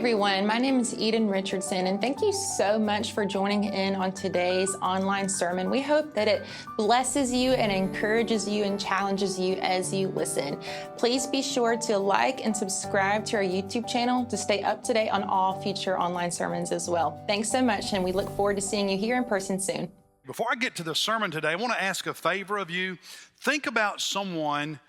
everyone. My name is Eden Richardson, and thank you so much for joining in on today's online sermon. We hope that it blesses you and encourages you and challenges you as you listen. Please be sure to like and subscribe to our YouTube channel to stay up to date on all future online sermons as well. Thanks so much, and we look forward to seeing you here in person soon. Before I get to the sermon today, I want to ask a favor of you. Think about someone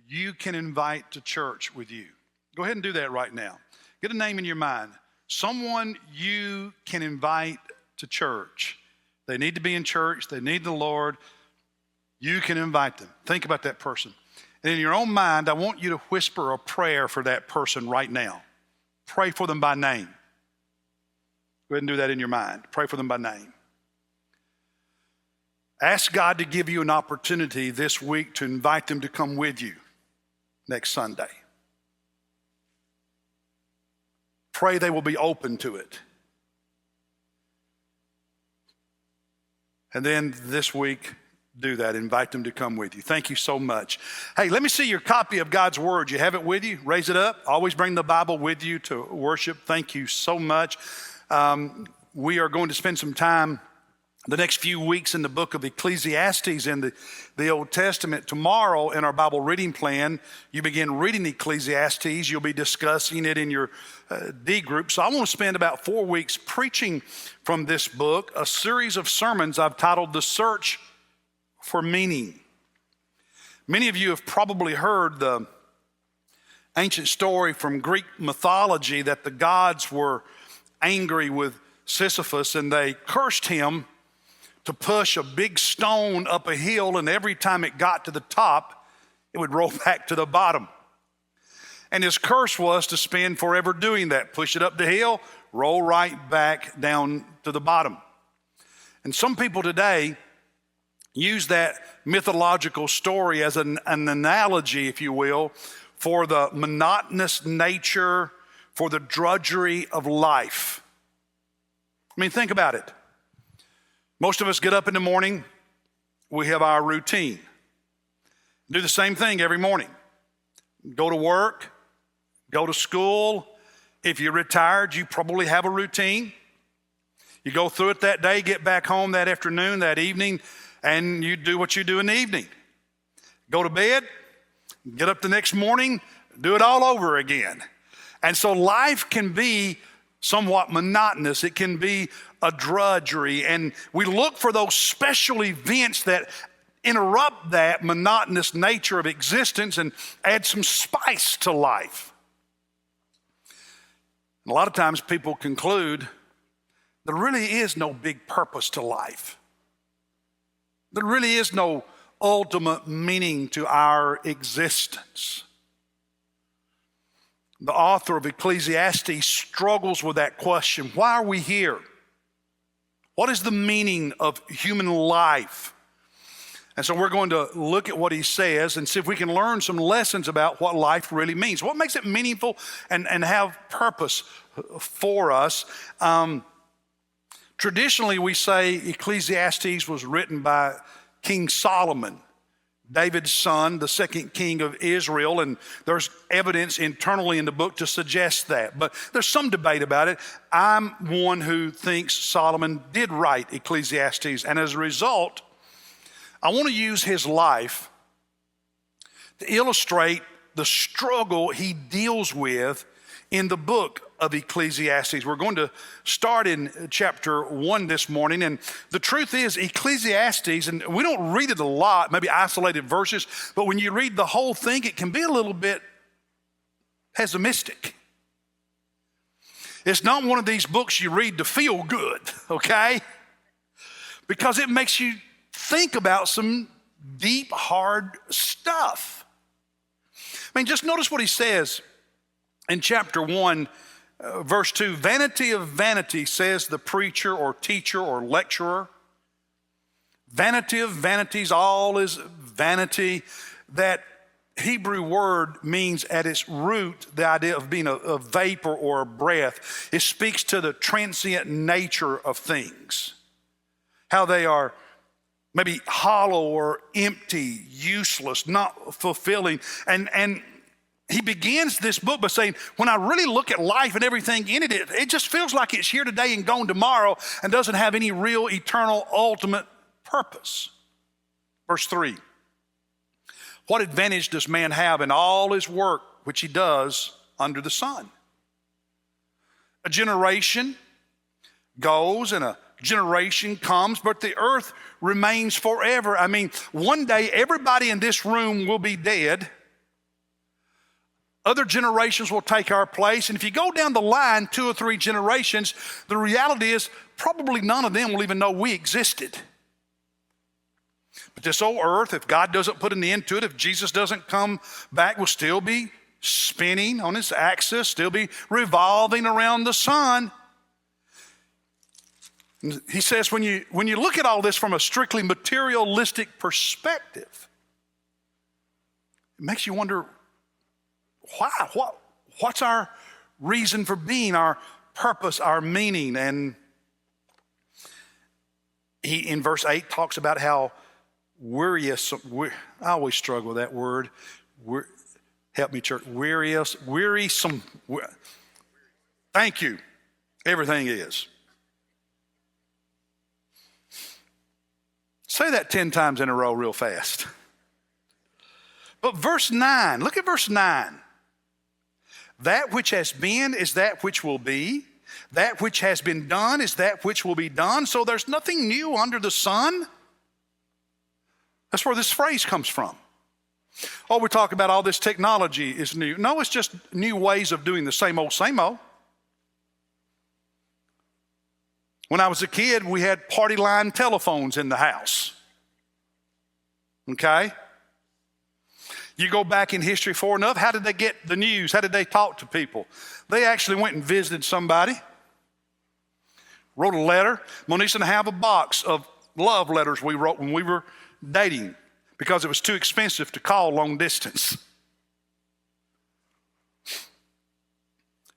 you can invite to church with you. Go ahead and do that right now. Get a name in your mind. Someone you can invite to church. They need to be in church. They need the Lord. You can invite them. Think about that person. And in your own mind, I want you to whisper a prayer for that person right now. Pray for them by name. Go ahead and do that in your mind. Pray for them by name. Ask God to give you an opportunity this week to invite them to come with you next Sunday. Pray they will be open to it. And then this week, do that. Invite them to come with you. Thank you so much. Hey, let me see your copy of God's Word. You have it with you? Raise it up. Always bring the Bible with you to worship. Thank you so much. We are going to spend some time the next few weeks in the book of Ecclesiastes in the Old Testament. Tomorrow in our Bible reading plan, you begin reading Ecclesiastes. You'll be discussing it in your D group. So I want to spend about 4 weeks preaching from this book, a series of sermons I've titled The Search for Meaning. Many of you have probably heard the ancient story from Greek mythology that the gods were angry with Sisyphus and they cursed him to push a big stone up a hill, and every time it got to the top, it would roll back to the bottom. And his curse was to spend forever doing that. Push it up the hill, roll right back down to the bottom. And some people today use that mythological story as an analogy, if you will, for the monotonous nature, for the drudgery of life. I mean, think about it. Most of us get up in the morning, we have our routine. Do the same thing every morning. Go to work, go to school. If you're retired, you probably have a routine. You go through it that day, get back home that afternoon, that evening, and you do what you do in the evening. Go to bed, get up the next morning, do it all over again. And so life can be somewhat monotonous. It can be a drudgery, and we look for those special events that interrupt that monotonous nature of existence and add some spice to life. And a lot of times people conclude there really is no big purpose to life. There really is no ultimate meaning to our existence. The author of Ecclesiastes struggles with that question. Why are we here? What is the meaning of human life? And so we're going to look at what he says and see if we can learn some lessons about what life really means. What makes it meaningful and have purpose for us? Traditionally, we say Ecclesiastes was written by King Solomon, David's son, the second king of Israel, and there's evidence internally in the book to suggest that. But there's some debate about it. I'm one who thinks Solomon did write Ecclesiastes, and as a result, I want to use his life to illustrate the struggle he deals with in the book of Ecclesiastes. We're going to start in chapter 1 this morning, and the truth is Ecclesiastes, and we don't read it a lot, maybe isolated verses, but when you read the whole thing, it can be a little bit pessimistic. It's not one of these books you read to feel good, okay? Because it makes you think about some deep, hard stuff. I mean, just notice what he says in chapter 1, verse 2. Vanity of vanity, says the preacher or teacher or lecturer. Vanity of vanities, all is vanity. That Hebrew word means at its root the idea of being a vapor or a breath. It speaks to the transient nature of things, how they are maybe hollow or empty, useless, not fulfilling. And he begins this book by saying, when I really look at life and everything in it, it just feels like it's here today and gone tomorrow and doesn't have any real eternal ultimate purpose. Verse 3, what advantage does man have in all his work which he does under the sun? A generation goes and a generation comes, but the earth remains forever. I mean, one day everybody in this room will be dead. Other generations will take our place. And if you go down the line 2 or 3 generations, the reality is probably none of them will even know we existed. But this old earth, if God doesn't put an end to it, if Jesus doesn't come back, will still be spinning on its axis, still be revolving around the sun. And he says when you look at all this from a strictly materialistic perspective, it makes you wonder, why? What's our reason for being, our purpose, our meaning? And he, in verse 8, talks about how wearisome, I always struggle with that word. Help me, church. Wearisome. Thank you. Everything is. Say that 10 times in a row real fast. But verse 9, look at verse 9. That which has been is that which will be. That which has been done is that which will be done. So there's nothing new under the sun. That's where this phrase comes from. Oh, we talk about all this technology is new. No, it's just new ways of doing the same old, same old. When I was a kid, we had party line telephones in the house. Okay? You go back in history far enough, how did they get the news? How did they talk to people? They actually went and visited somebody, wrote a letter. Monique and I have a box of love letters we wrote when we were dating because it was too expensive to call long distance.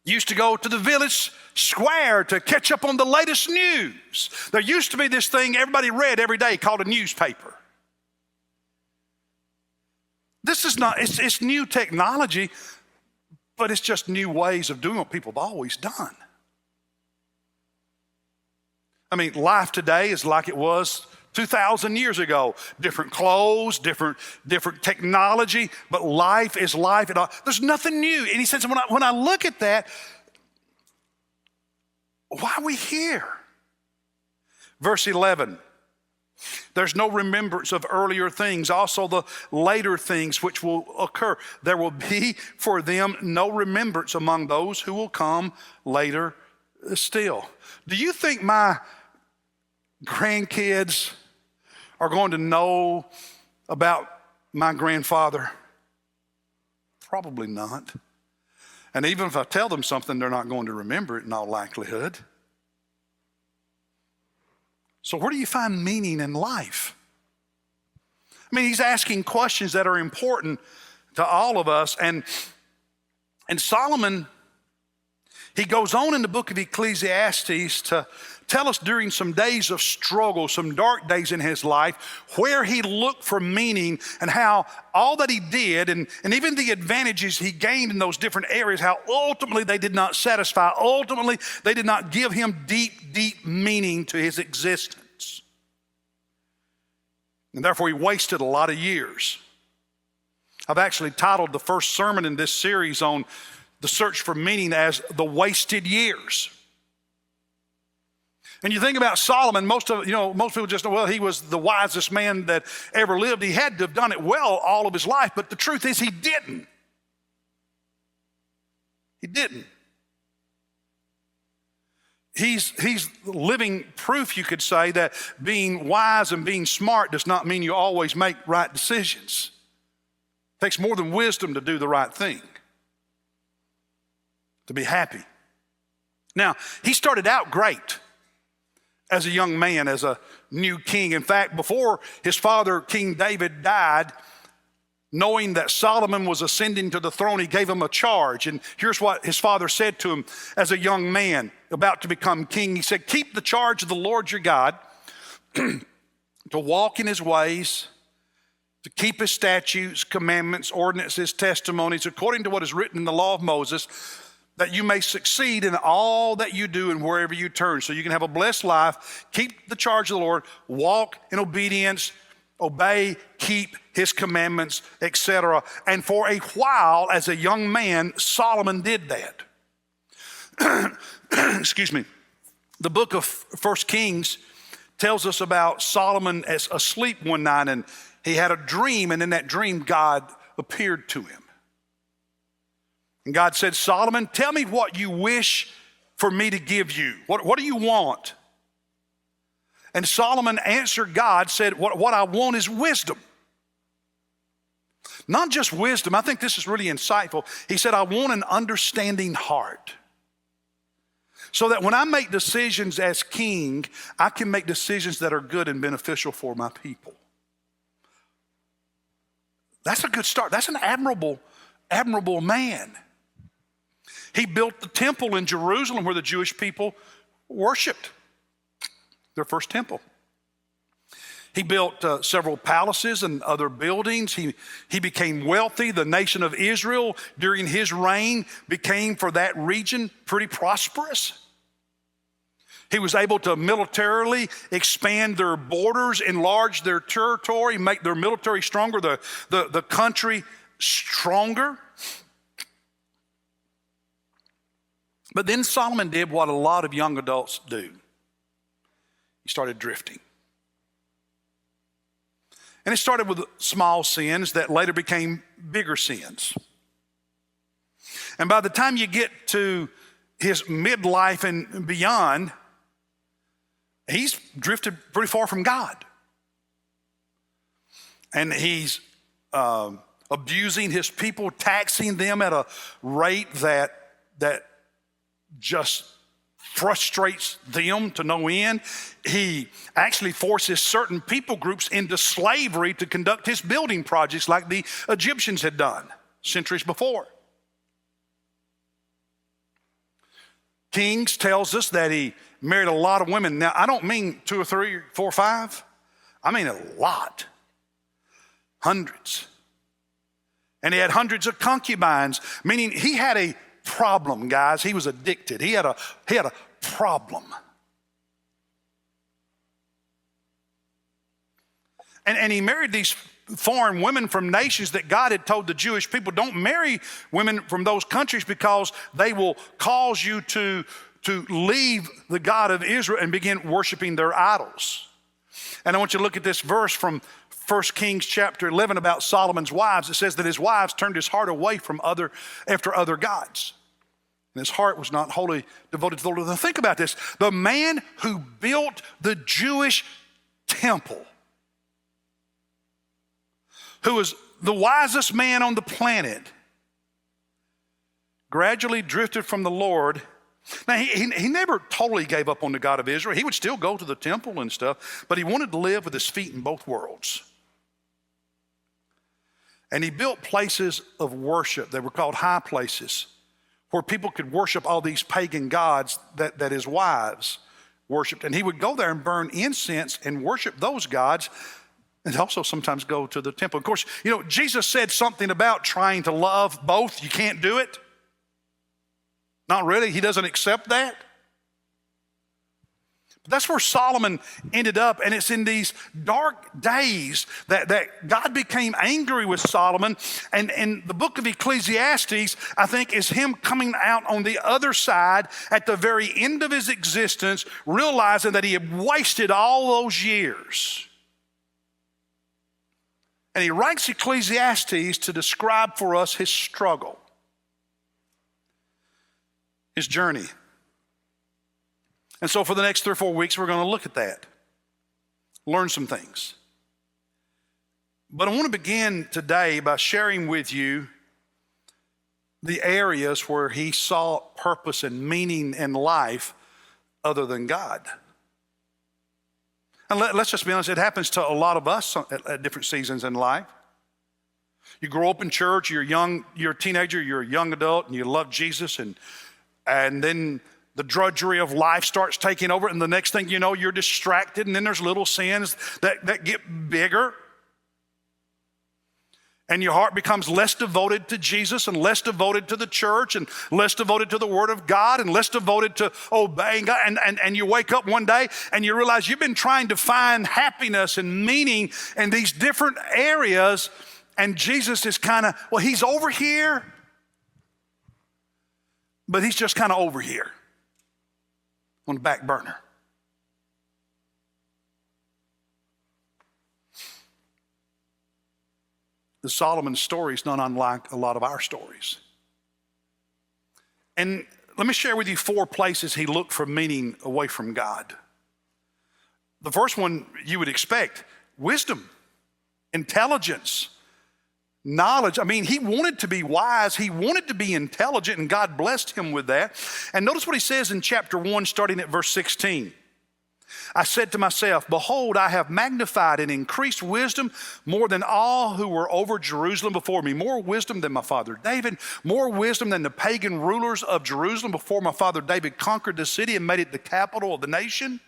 Used to go to the village square to catch up on the latest news. There used to be this thing everybody read every day called a newspaper. This is not, it's new technology, but it's just new ways of doing what people have always done. I mean, life today is like it was 2,000 years ago. Different clothes, different technology, but life is life. There's nothing new. And he says, when I look at that, why are we here? Verse 11. There's no remembrance of earlier things, also the later things which will occur. There will be for them no remembrance among those who will come later still. Do you think my grandkids are going to know about my grandfather? Probably not. And even if I tell them something, they're not going to remember it in all likelihood. So where do you find meaning in life? I mean, he's asking questions that are important to all of us. And Solomon, he goes on in the book of Ecclesiastes to tell us during some days of struggle, some dark days in his life, where he looked for meaning and how all that he did and even the advantages he gained in those different areas, how ultimately they did not satisfy. Ultimately, they did not give him deep, deep meaning to his existence. And therefore, he wasted a lot of years. I've actually titled the first sermon in this series on the search for meaning as the wasted years. And you think about Solomon, most people just know, well, he was the wisest man that ever lived. He had to have done it well all of his life, but the truth is he didn't. He didn't. He's living proof, you could say, that being wise and being smart does not mean you always make right decisions. It takes more than wisdom to do the right thing, to be happy. Now, he started out great as a young man, as a new king. In fact, before his father, King David, died, knowing that Solomon was ascending to the throne, he gave him a charge. And here's what his father said to him as a young man about to become king. He said, keep the charge of the Lord your God, to walk in his ways, to keep his statutes, commandments, ordinances, testimonies, according to what is written in the law of Moses, that you may succeed in all that you do and wherever you turn. So you can have a blessed life, keep the charge of the Lord, walk in obedience, obey, keep his commandments, etc. And for a while, as a young man, Solomon did that. Excuse me. The book of 1 Kings tells us about Solomon as asleep one night, and he had a dream, and in that dream, God appeared to him. And God said, Solomon, tell me what you wish for me to give you. What do you want? And Solomon answered God, said, what I want is wisdom. Not just wisdom. I think this is really insightful. He said, I want an understanding heart. So that when I make decisions as king, I can make decisions that are good and beneficial for my people. That's a good start. That's an admirable man. He built the temple in Jerusalem where the Jewish people worshiped, their first temple. He built several palaces and other buildings. He became wealthy. The nation of Israel during his reign became, for that region, pretty prosperous. He was able to militarily expand their borders, enlarge their territory, make their military stronger, the country stronger. But then Solomon did what a lot of young adults do. He started drifting. And it started with small sins that later became bigger sins. And by the time you get to his midlife and beyond, he's drifted pretty far from God. And he's abusing his people, taxing them at a rate that just frustrates them to no end. He actually forces certain people groups into slavery to conduct his building projects like the Egyptians had done centuries before. Kings tells us that he married a lot of women. Now, I don't mean 2 or 3 or 4 or 5. I mean a lot. Hundreds. And he had hundreds of concubines, meaning he had a problem, guys. He was addicted. He had a problem. And he married these foreign women from nations that God had told the Jewish people, don't marry women from those countries because they will cause you to leave the God of Israel and begin worshiping their idols. And I want you to look at this verse from 1 Kings chapter 11 about Solomon's wives. It says that his wives turned his heart away from after other gods. And his heart was not wholly devoted to the Lord. Now think about this. The man who built the Jewish temple, who was the wisest man on the planet, gradually drifted from the Lord. Now, he never totally gave up on the God of Israel. He would still go to the temple and stuff, but he wanted to live with his feet in both worlds. And he built places of worship. They were called high places, where people could worship all these pagan gods that his wives worshiped. And he would go there and burn incense and worship those gods, and also sometimes go to the temple. Of course, Jesus said something about trying to love both. You can't do it. Not really. He doesn't accept that. But that's where Solomon ended up, and it's in these dark days that God became angry with Solomon. And the book of Ecclesiastes, I think, is him coming out on the other side at the very end of his existence, realizing that he had wasted all those years. And he writes Ecclesiastes to describe for us his struggle, his journey. And so for the next 3 or 4 weeks, we're going to look at that, learn some things. But I want to begin today by sharing with you the areas where he saw purpose and meaning in life other than God. And let's just be honest, it happens to a lot of us at different seasons in life. You grow up in church, you're a teenager, you're a young adult, and you love Jesus, and then the drudgery of life starts taking over, and the next thing you know, you're distracted, and then there's little sins that get bigger. And your heart becomes less devoted to Jesus and less devoted to the church and less devoted to the Word of God and less devoted to obeying God. And you wake up one day and you realize you've been trying to find happiness and meaning in these different areas. And Jesus is kind of, well, he's over here, but he's just kind of over here on the back burner. The Solomon story is not unlike a lot of our stories. And let me share with you 4 places he looked for meaning away from God. The first one you would expect, wisdom, intelligence, knowledge. I mean, he wanted to be wise. He wanted to be intelligent, and God blessed him with that. And notice what he says in chapter 1, starting at verse 16. I said to myself, behold, I have magnified and increased wisdom more than all who were over Jerusalem before me. More wisdom than my father David, more wisdom than the pagan rulers of Jerusalem before my father David conquered the city and made it the capital of the nation.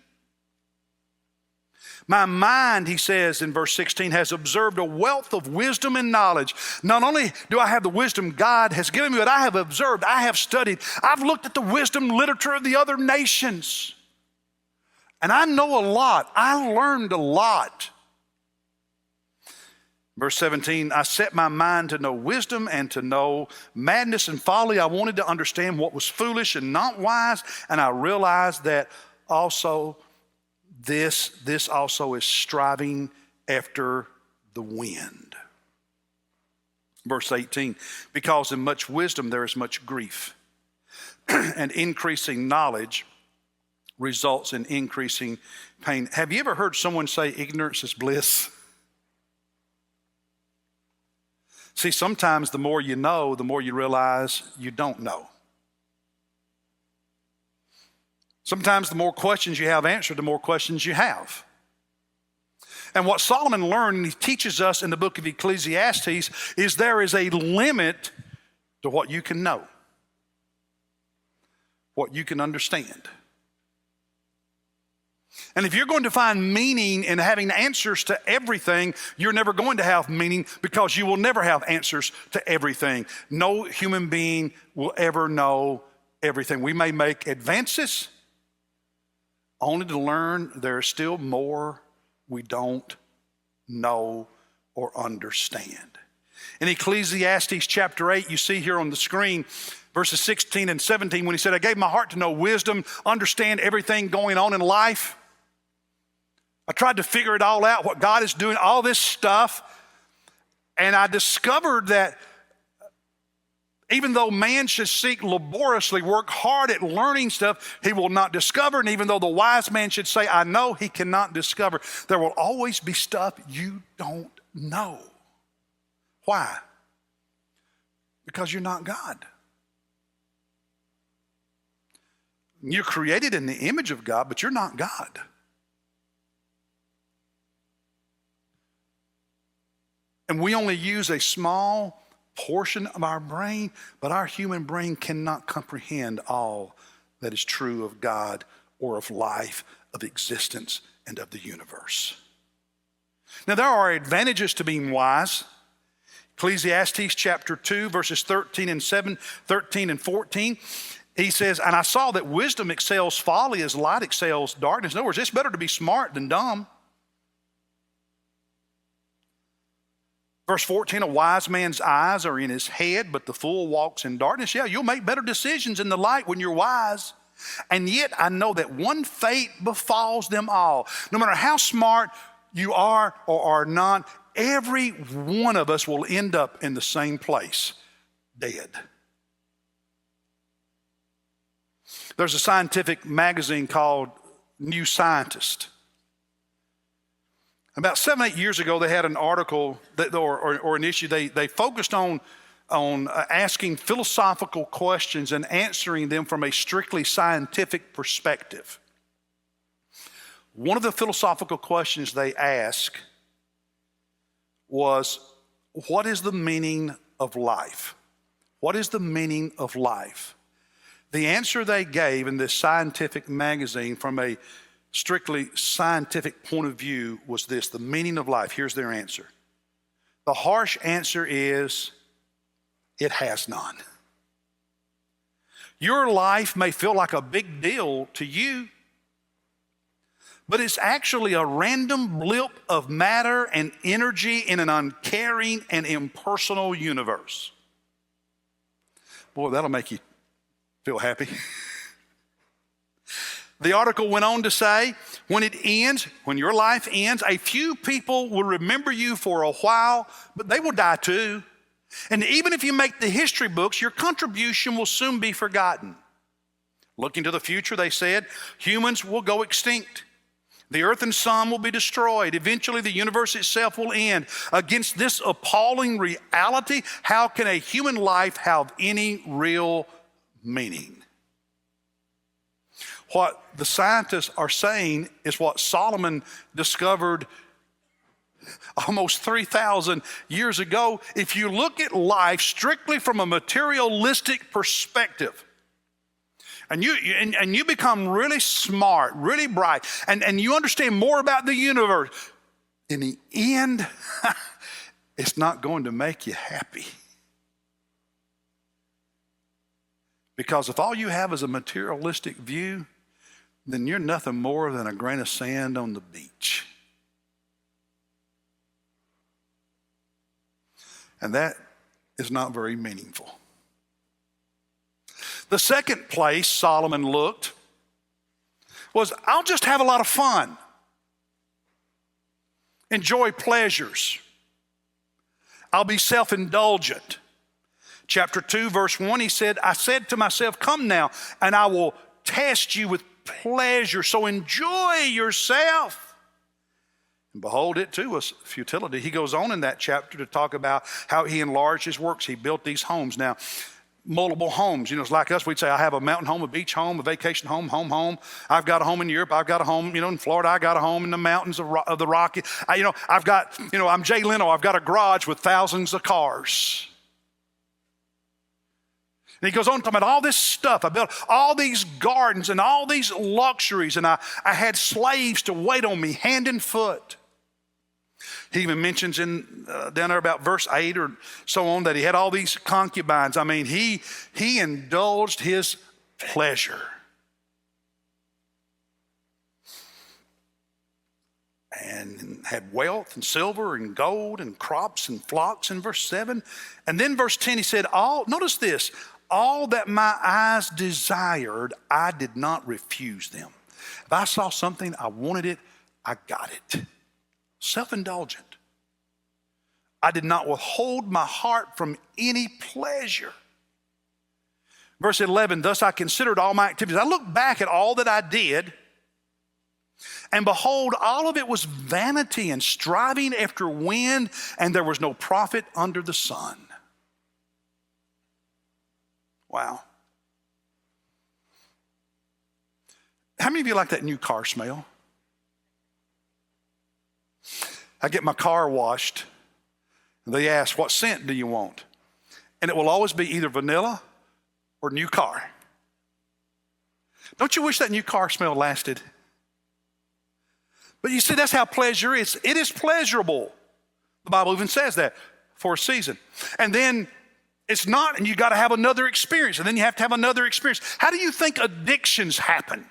My mind, he says in verse 16, has observed a wealth of wisdom and knowledge. Not only do I have the wisdom God has given me, but I have observed, I have studied, I've looked at the wisdom literature of the other nations. And I know a lot. I learned a lot. Verse 17, I set my mind to know wisdom and to know madness and folly. I wanted to understand what was foolish and not wise. And I realized that also this also is striving after the wind. Verse 18, because in much wisdom there is much grief, and increasing knowledge results in increasing pain. Have you ever heard someone say ignorance is bliss? See, sometimes the more you know, the more you realize you don't know. Sometimes the more questions you have answered, the more questions you have. And what Solomon learned, and he teaches us in the book of Ecclesiastes, is there is a limit to what you can know, what you can understand. And if you're going to find meaning in having answers to everything, you're never going to have meaning, because you will never have answers to everything. No human being will ever know everything. We may make advances only to learn there's still more we don't know or understand. In Ecclesiastes chapter 8, you see here on the screen, verses 16 and 17, when he said, I gave my heart to know wisdom, understand everything going on in life. I tried to figure it all out, what God is doing, all this stuff. And I discovered that even though man should seek laboriously, work hard at learning stuff, he will not discover. And even though the wise man should say, I know, he cannot discover. There will always be stuff you don't know. Why? Because you're not God. You're created in the image of God, but you're not God. And we only use a small portion of our brain, but our human brain cannot comprehend all that is true of God or of life, of existence, and of the universe. Now, there are advantages to being wise. Ecclesiastes chapter 2, verses 13 and 14, he says, and I saw that wisdom excels folly as light excels darkness. In other words, it's better to be smart than dumb. Verse 14, a wise man's eyes are in his head, but the fool walks in darkness. Yeah, you'll make better decisions in the light when you're wise. And yet I know that one fate befalls them all. No matter how smart you are or are not, every one of us will end up in the same place, dead. There's a scientific magazine called New Scientist. About 7-8 years ago, they had an article or an issue. They focused on asking philosophical questions and answering them from a strictly scientific perspective. One of the philosophical questions they asked was, what is the meaning of life? What is the meaning of life? The answer they gave in this scientific magazine from a strictly scientific point of view was this: the meaning of life. Here's their answer. The harsh answer is, it has none. Your life may feel like a big deal to you, but it's actually a random blip of matter and energy in an uncaring and impersonal universe. Boy, that'll make you feel happy. The article went on to say, when it ends, when your life ends, a few people will remember you for a while, but they will die too. And even if you make the history books, your contribution will soon be forgotten. Looking to the future, they said, humans will go extinct. The earth and sun will be destroyed. Eventually, the universe itself will end. Against this appalling reality, how can a human life have any real meaning? What the scientists are saying is what Solomon discovered almost 3,000 years ago. If you look at life strictly from a materialistic perspective, and you become really smart, really bright, and you understand more about the universe, in the end, it's not going to make you happy. Because if all you have is a materialistic view, then you're nothing more than a grain of sand on the beach. And that is not very meaningful. The second place Solomon looked was, I'll just have a lot of fun. Enjoy pleasures. I'll be self-indulgent. Chapter 2, verse 1, he said, I said to myself, come now, and I will test you with pleasure, so enjoy yourself. And behold, it too was futility. He goes on in that chapter to talk about how he enlarged his works. He built these homes. Now, multiple homes. You know, it's like us. We'd say, I have a mountain home, a beach home, a vacation home, home. I've got a home in Europe. I've got a home, in Florida. I got a home in the mountains of the Rocky. I'm Jay Leno. I've got a garage with thousands of cars. And he goes on talking about all this stuff. I built all these gardens and all these luxuries, and I had slaves to wait on me hand and foot. He even mentions down there about verse 8 or so on that he had all these concubines. I mean, he indulged his pleasure. And had wealth and silver and gold and crops and flocks in verse 7. And then verse 10, he said, notice this, all that my eyes desired, I did not refuse them. If I saw something, I wanted it, I got it. Self-indulgent. I did not withhold my heart from any pleasure. Verse 11, thus I considered all my activities. I looked back at all that I did, and behold, all of it was vanity and striving after wind, and there was no profit under the sun. Wow. How many of you like that new car smell? I get my car washed, and they ask, what scent do you want? And it will always be either vanilla or new car. Don't you wish that new car smell lasted? But you see, that's how pleasure is. It is pleasurable. The Bible even says that, for a season. And then it's not, and you got to have another experience, and then you have to have another experience. How do you think addictions happen?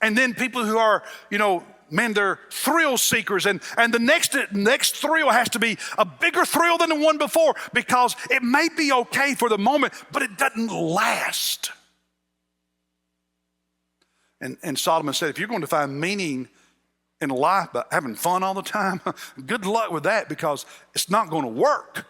And then people who are, they're thrill seekers, and the next thrill has to be a bigger thrill than the one before, because it may be okay for the moment, but it doesn't last. And Solomon said, if you're going to find meaning in life by having fun all the time, good luck with that, because it's not going to work.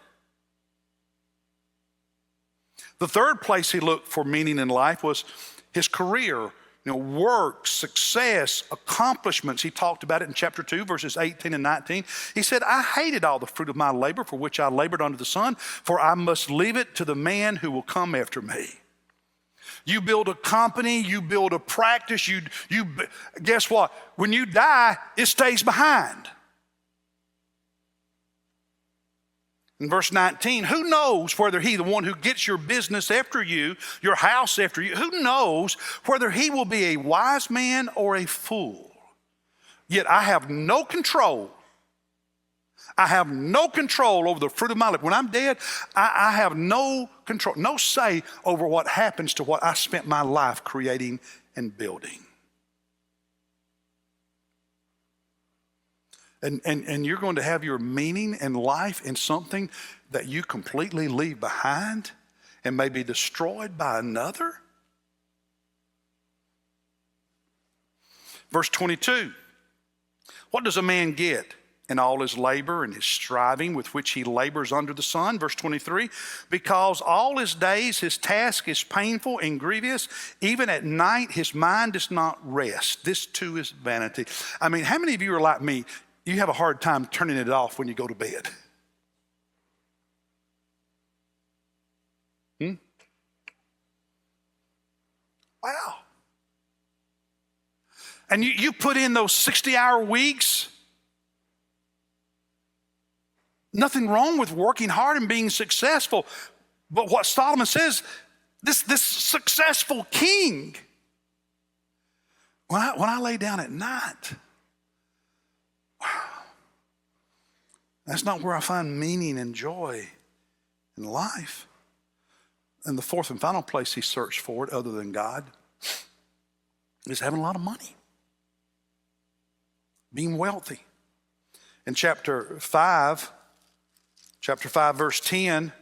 The third place he looked for meaning in life was his career. Work, success, accomplishments. He talked about it in chapter 2, verses 18 and 19. He said, I hated all the fruit of my labor for which I labored under the sun, for I must leave it to the man who will come after me. You build a company, you build a practice, you guess what? When you die, it stays behind. In verse 19, who knows whether he, the one who gets your business after you, your house after you, who knows whether he will be a wise man or a fool? Yet I have no control. I have no control over the fruit of my lips. When I'm dead, I have no control, no say over what happens to what I spent my life creating and building. And you're going to have your meaning in life in something that you completely leave behind and may be destroyed by another. Verse 22, what does a man get in all his labor and his striving with which he labors under the sun? Verse 23, because all his days his task is painful and grievous. Even at night his mind does not rest. This too is vanity. I mean, how many of you are like me? You have a hard time turning it off when you go to bed. Wow. And you put in those 60-hour weeks. Nothing wrong with working hard and being successful. But what Solomon says, this successful king, when I lay down at night, that's not where I find meaning and joy in life. And the fourth and final place he searched for it, other than God, is having a lot of money, being wealthy. In chapter 5, verse 10,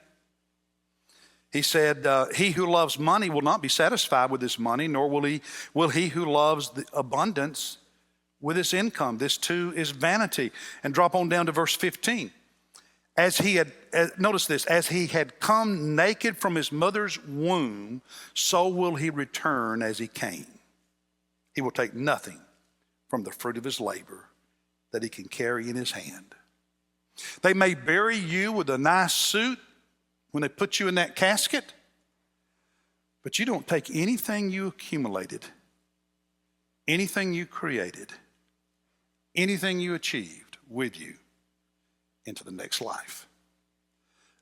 he said, he who loves money will not be satisfied with his money, nor will he who loves the abundance with his income. This too is vanity. And drop on down to verse 15. Notice this, as he had come naked from his mother's womb, so will he return as he came. He will take nothing from the fruit of his labor that he can carry in his hand. They may bury you with a nice suit when they put you in that casket, but you don't take anything you accumulated, anything you created, anything you achieved with you into the next life.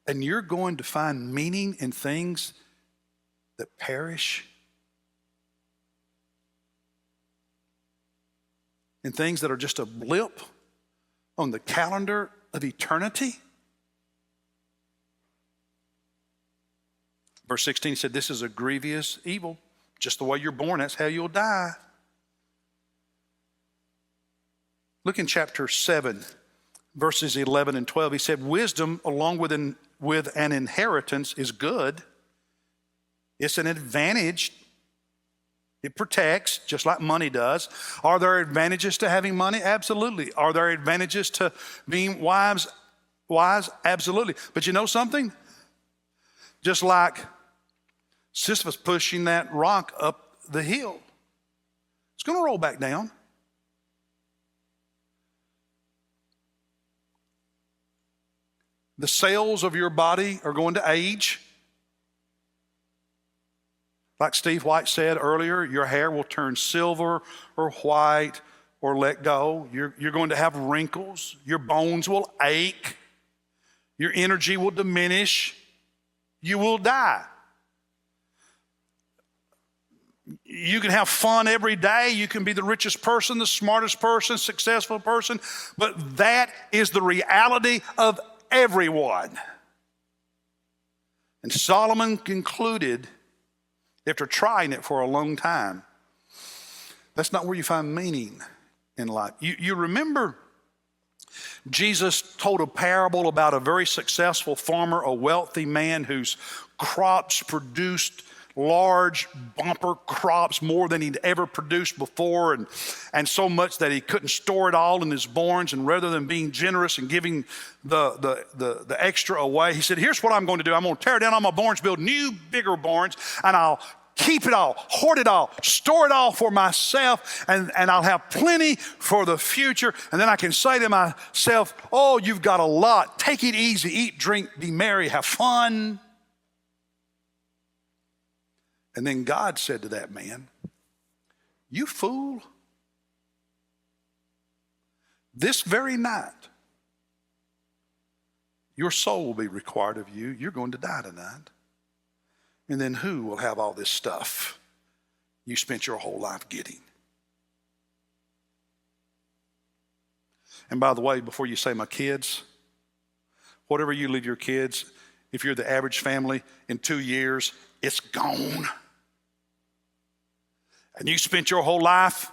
And you're going to find meaning in things that perish, in things that are just a blip on the calendar of eternity. Verse 16 said, this is a grievous evil. Just the way you're born, that's how you'll die. Look in chapter 7, verses 11 and 12. He said, wisdom along with an inheritance is good. It's an advantage. It protects, just like money does. Are there advantages to having money? Absolutely. Are there advantages to being wise? Absolutely. But you know something? Just like Sisyphus pushing that rock up the hill, it's going to roll back down. The cells of your body are going to age. Like Steve White said earlier, your hair will turn silver or white or let go. You're going to have wrinkles. Your bones will ache. Your energy will diminish. You will die. You can have fun every day. You can be the richest person, the smartest person, successful person, but that is the reality of everyone. And Solomon concluded, after trying it for a long time, that's not where you find meaning in life. You remember Jesus told a parable about a very successful farmer, a wealthy man whose crops produced large bumper crops, more than he'd ever produced before, and so much that he couldn't store it all in his barns. And rather than being generous and giving the extra away, he said, here's what I'm going to do. I'm going to tear down all my barns, build new, bigger barns, and I'll keep it all, hoard it all, store it all for myself, and I'll have plenty for the future. And then I can say to myself, oh, you've got a lot. Take it easy, eat, drink, be merry, have fun. And then God said to that man, you fool, this very night, your soul will be required of you. You're going to die tonight. And then who will have all this stuff you spent your whole life getting? And by the way, before you say my kids, whatever you leave your kids, if you're the average family, in 2 years, it's gone. And you spent your whole life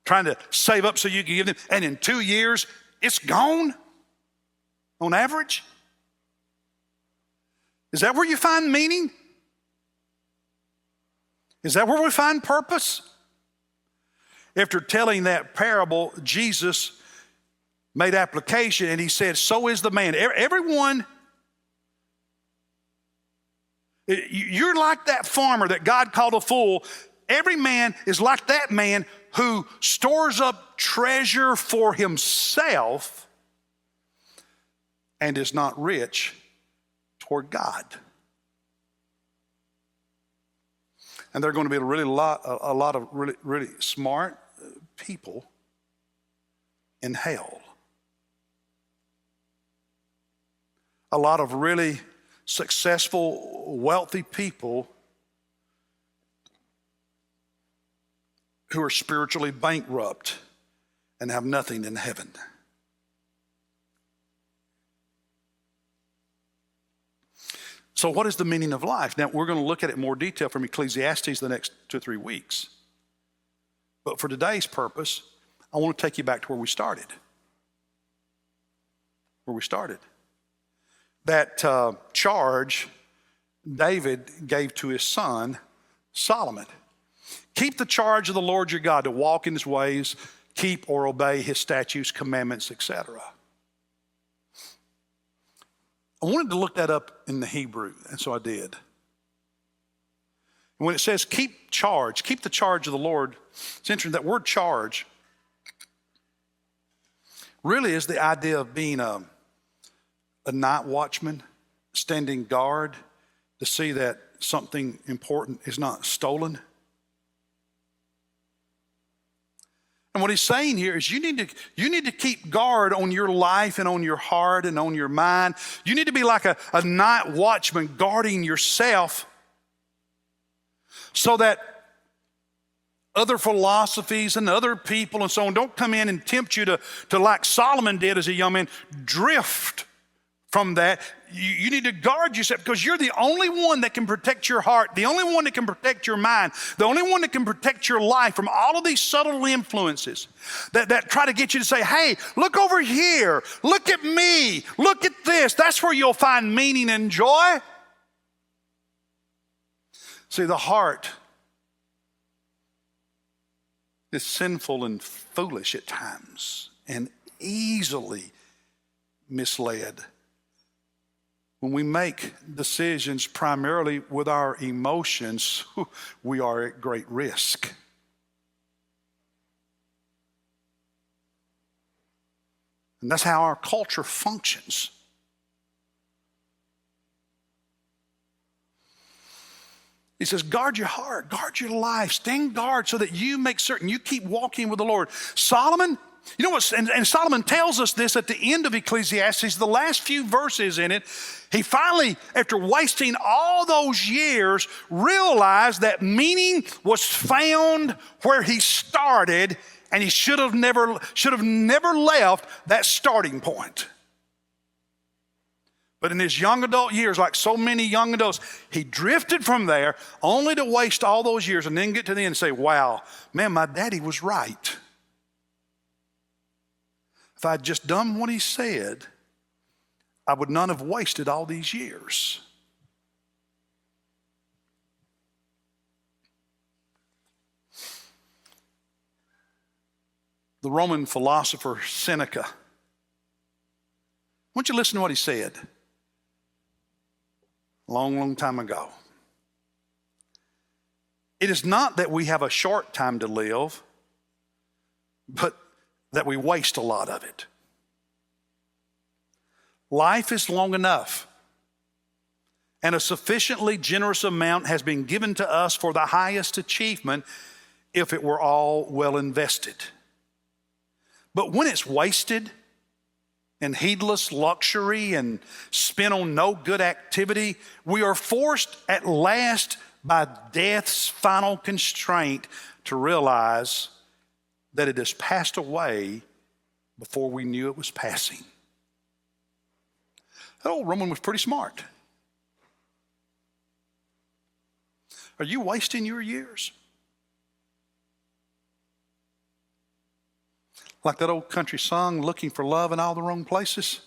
trying to save up so you can give them, and in 2 years, it's gone on average. Is that where you find meaning? Is that where we find purpose? After telling that parable, Jesus made application and he said, so is the man. Everyone, you're like that farmer that God called a fool. Every man is like that man who stores up treasure for himself and is not rich toward God. And there are going to be a lot of really smart people in hell. A lot of really successful, wealthy people who are spiritually bankrupt and have nothing in heaven. So what is the meaning of life? Now, we're going to look at it in more detail from Ecclesiastes the next 2 or 3 weeks. But for today's purpose, I want to take you back to where we started. That charge David gave to his son, Solomon. Keep the charge of the Lord your God to walk in his ways, keep or obey his statutes, commandments, etc. I wanted to look that up in the Hebrew, and so I did. And when it says keep the charge of the Lord, it's interesting, that word charge really is the idea of being a night watchman, standing guard to see that something important is not stolen. And what he's saying here is you need to keep guard on your life and on your heart and on your mind. You need to be like a night watchman guarding yourself so that other philosophies and other people and so on don't come in and tempt you to like Solomon did as a young man, drift from that. You need to guard yourself because you're the only one that can protect your heart, the only one that can protect your mind, the only one that can protect your life from all of these subtle influences that try to get you to say, hey, look over here, look at me, look at this. That's where you'll find meaning and joy. See, the heart is sinful and foolish at times and easily misled. When we make decisions primarily with our emotions, we are at great risk. And that's how our culture functions. He says, guard your heart, guard your life, stand guard so that you make certain you keep walking with the Lord. Solomon, you know what, and Solomon tells us this at the end of Ecclesiastes, the last few verses in it. He finally, after wasting all those years, realized that meaning was found where he started, and he should have never left that starting point. But in his young adult years, like so many young adults, he drifted from there only to waste all those years and then get to the end and say, wow, man, my daddy was right. If I'd just done what he said, I would not have wasted all these years. The Roman philosopher Seneca, I want you to listen to what he said a long, long time ago. It is not that we have a short time to live, but that we waste a lot of it. Life is long enough, and a sufficiently generous amount has been given to us for the highest achievement if it were all well invested. But when it's wasted in heedless luxury and spent on no good activity, we are forced at last by death's final constraint to realize that it has passed away before we knew it was passing. That old Roman was pretty smart. Are you wasting your years? Like that old country song, looking for love in all the wrong places?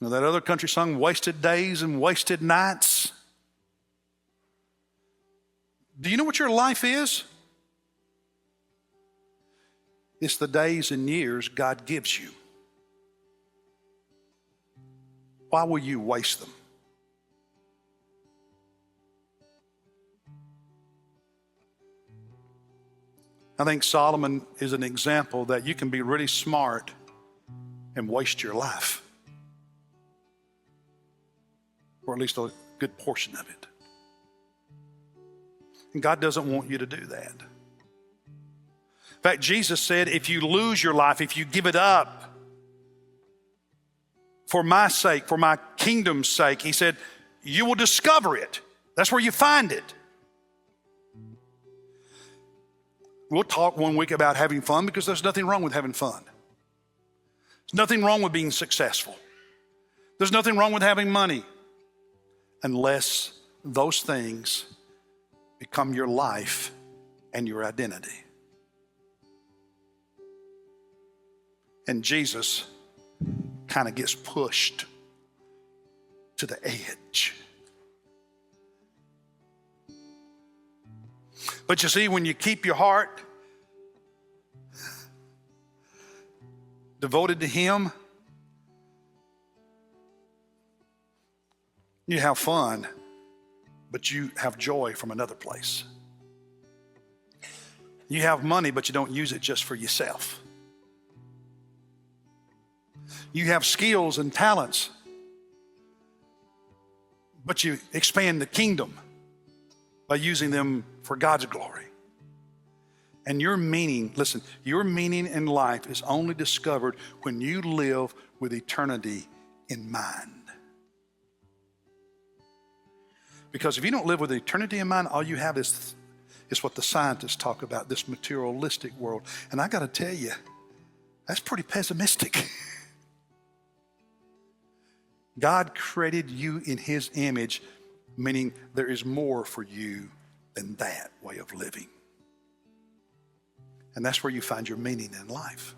Now, that other country song, wasted days and wasted nights. Do you know what your life is? It's the days and years God gives you. Why will you waste them? I think Solomon is an example that you can be really smart and waste your life. Or at least a good portion of it. And God doesn't want you to do that. In fact, Jesus said, if you lose your life, if you give it up for my sake, for my kingdom's sake, he said, you will discover it. That's where you find it. We'll talk one week about having fun because there's nothing wrong with having fun. There's nothing wrong with being successful. There's nothing wrong with having money unless those things become your life and your identity. And Jesus kind of gets pushed to the edge. But you see, when you keep your heart devoted to Him, you have fun, but you have joy from another place. You have money, but you don't use it just for yourself. You have skills and talents, but you expand the kingdom by using them for God's glory. And your meaning, listen, your meaning in life is only discovered when you live with eternity in mind. Because if you don't live with eternity in mind, all you have is what the scientists talk about, this materialistic world. And I got to tell you, that's pretty pessimistic. God created you in His image, meaning there is more for you than that way of living. And that's where you find your meaning in life.